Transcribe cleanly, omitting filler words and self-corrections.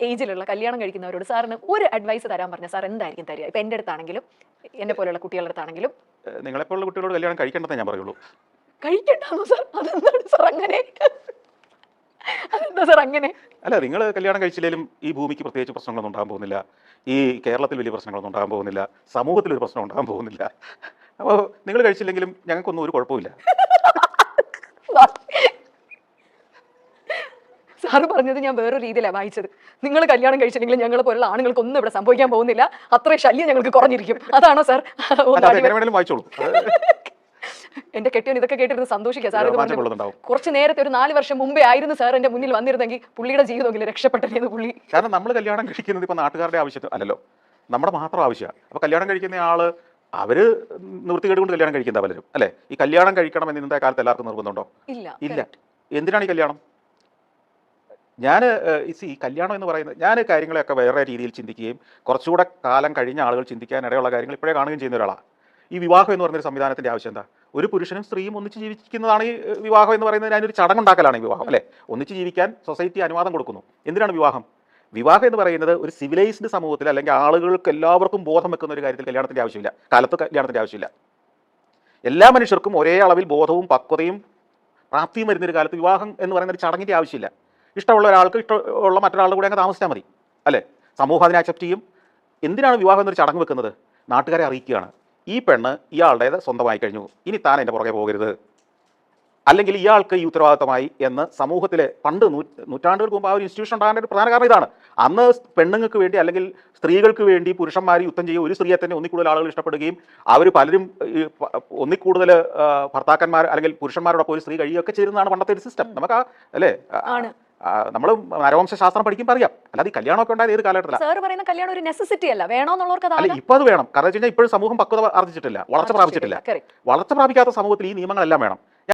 ഏജിലുള്ള കല്യാണം കഴിക്കുന്നവരോട് സാറിന് ഒരു അഡ്വൈസ് തരാൻ പറഞ്ഞ സാർ എന്തായിരിക്കും തരിക? ഇപ്പൊ എൻ്റെ അടുത്താണെങ്കിലും എന്നെ പോലെയുള്ള കുട്ടികളുടെ അടുത്താണെങ്കിലും. നിങ്ങളെപ്പോലുള്ള കുട്ടികളോട് കല്യാണം കഴിക്കേണ്ടതേ ഞാൻ പറയുള്ളൂ. കഴിക്കണ്ടാന്നോ സാർ? അതെന്താണ് സാർ അങ്ങനെ? അതെന്താ സാർ അങ്ങനെ? അല്ല, നിങ്ങൾ കല്യാണം കഴിച്ചില്ലെങ്കിലും ഈ ഭൂമിക്ക് പ്രത്യേകിച്ച് പ്രശ്നങ്ങളൊന്നും ഉണ്ടാകാൻ പോകുന്നില്ല, ഈ കേരളത്തിൽ വലിയ പ്രശ്നങ്ങളൊന്നും ഉണ്ടാകാൻ പോകുന്നില്ല, സമൂഹത്തിൽ ഒരു പ്രശ്നം ഉണ്ടാകാൻ പോകുന്നില്ല. അപ്പോൾ നിങ്ങൾ കഴിച്ചില്ലെങ്കിലും ഞങ്ങൾക്കൊന്നും ഒരു കുഴപ്പമില്ല. സാറ് പറഞ്ഞത് ഞാൻ വേറൊരു രീതിയിലാണ് വായിച്ചത്. നിങ്ങൾ കല്യാണം കഴിച്ചില്ലെങ്കിലും ഞങ്ങളെ പോലുള്ള ആണുങ്ങൾക്കൊന്നും ഇവിടെ സംഭവിക്കാൻ പോകുന്നില്ല, അത്രയും ശല്യം ഞങ്ങൾക്ക് കുറഞ്ഞിരിക്കും. അതാണോ സാർ? വായിച്ചോളൂ. എന്റെ കെട്ടിയൻ ഇതൊക്കെ കേട്ടിരുന്ന് സന്തോഷിക്കുക സാർ. കുറച്ച് നേരത്തെ ഒരു 4 വർഷം മുമ്പേ ആയിരുന്നു സാർ എന്റെ മുന്നിൽ വന്നിരുന്നെങ്കിൽ പുള്ളിയുടെ ജീവിതമെങ്കിലും രക്ഷപ്പെട്ടത് പുള്ളി. കാരണം നമ്മൾ കല്യാണം കഴിക്കുന്നത് ഇപ്പൊ നാട്ടുകാരുടെ ആവശ്യം അല്ലല്ലോ, നമ്മുടെ മാത്രം ആവശ്യമാണ്. അപ്പൊ കല്യാണം കഴിക്കുന്ന ആള് അവര് നിവൃത്തികേട് കൊണ്ട് കല്യാണം കഴിക്കുന്ന പലരും അല്ലെ. ഈ കല്യാണം കഴിക്കണം എന്ന് ഇന്നത്തെ കാലത്ത് എല്ലാവർക്കും നിർബന്ധമുണ്ടോ? ഇല്ല. എന്തിനാണ് ഈ കല്യാണം? ഈ കല്യാണം എന്ന് പറയുന്നത്, ഞാൻ കാര്യങ്ങളെയൊക്കെ വേറെ രീതിയിൽ ചിന്തിക്കുകയും കുറച്ചുകൂടെ കാലം കഴിഞ്ഞ ആളുകൾ ചിന്തിക്കാൻ ഇടയുള്ള കാര്യങ്ങൾ ഇപ്പോഴേ കാണുകയും ചെയ്യുന്ന ഒരാളാണ്. ഈ വിവാഹം എന്ന് പറയുന്നൊരു സംവിധാനത്തിന്റെ ആവശ്യം എന്താ? ഒരു പുരുഷനും സ്ത്രീയും ഒന്നിച്ച് ജീവിക്കുന്നതാണ് ഈ വിവാഹം എന്ന് പറയുന്നത്. അതിനൊരു ചടങ്ങുണ്ടാക്കലാണ് ഈ വിവാഹം അല്ലേ. ഒന്നിച്ച് ജീവിക്കാൻ സൊസൈറ്റി അനുവാദം കൊടുക്കുന്നു. എന്തിനാണ് വിവാഹം? വിവാഹം എന്ന് പറയുന്നത് ഒരു സിവിലൈസ്ഡ് സമൂഹത്തിൽ അല്ലെങ്കിൽ ആളുകൾക്ക് എല്ലാവർക്കും ബോധം വെക്കുന്ന ഒരു കാര്യത്തിൽ കല്യാണത്തിന്റെ ആവശ്യമില്ല. കാലത്ത് കല്യാണത്തിന്റെ ആവശ്യമില്ല. എല്ലാ മനുഷ്യർക്കും ഒരേ അളവിൽ ബോധവും പക്വതയും പ്രാപ്തിയും വരുന്നൊരു കാലത്ത് വിവാഹം എന്ന് പറയുന്ന ഒരു ചടങ്ങിന്റെ ആവശ്യമില്ല. ഇഷ്ടമുള്ള ഒരാൾക്ക് ഇഷ്ടമുള്ള മറ്റൊരാളുടെ കൂടെ അങ്ങ് താമസിച്ചാൽ മതി അല്ലേ. സമൂഹം അതിനെ അക്സെപ്റ്റ് ചെയ്യും. എന്തിനാണ് വിവാഹം എന്നൊരു ചടങ്ങ് വെക്കുന്നത്? നാട്ടുകാരെ അറിയിക്കുകയാണ്, ഈ പെണ്ണ് ഇയാളുടേത് സ്വന്തമായി കഴിഞ്ഞു, ഇനി താൻ എൻ്റെ പുറകെ പോകരുത്, അല്ലെങ്കിൽ ഇയാൾക്ക് ഈ ഉത്തരവാദിത്തമായി എന്ന് സമൂഹത്തിലെ പണ്ട് നൂറ്റാണ്ടുകൾക്ക് മുമ്പ് ആ ഒരു ഇൻസ്റ്റിറ്റ്യൂഷൻ ഉണ്ടാകാൻ ഒരു പ്രധാന കാരണം ഇതാണ്. അന്ന് പെണ്ണുങ്ങൾക്ക് വേണ്ടി അല്ലെങ്കിൽ സ്ത്രീകൾക്ക് വേണ്ടി പുരുഷന്മാർ യുദ്ധം ചെയ്യും. ഒരു സ്ത്രീയെ തന്നെ ഒന്നിൽ കൂടുതൽ ആളുകൾ ഇഷ്ടപ്പെടുകയും അവർ പലരും ഒന്നിൽ കൂടുതൽ ഭർത്താക്കന്മാർ അല്ലെങ്കിൽ പുരുഷന്മാരോടൊപ്പം ഒരു സ്ത്രീ കഴിയുകയൊക്കെ ചെയ്യുന്നതാണ് പണ്ടത്തെ ഒരു സിസ്റ്റം. നമുക്ക് അല്ലേ, നമ്മൾ നരവംശ ശാസ്ത്രം പഠിക്കുമ്പോൾ അറിയാം. അല്ലാതെ ഈ കല്യാണമൊക്കെ ഉണ്ടായത് ഏത് കാലഘട്ടത്തിലാണ്? സാർ പറയുന്ന കല്യാണം ഒരു നെസസിറ്റി അല്ല, വേണമെന്നുള്ളവർക്ക് അല്ല, ഇപ്പൊ അത് വേണം. കാരണം വെച്ച് കഴിഞ്ഞാൽ ഇപ്പോഴും സമൂഹം പക്വത ആർജിച്ചിട്ടില്ല, വളർച്ച പ്രാപിച്ചിട്ടില്ല. വളർച്ച പ്രാപിക്കാത്ത സമൂഹത്തിൽ ഈ നിയമങ്ങളെല്ലാം വേണം.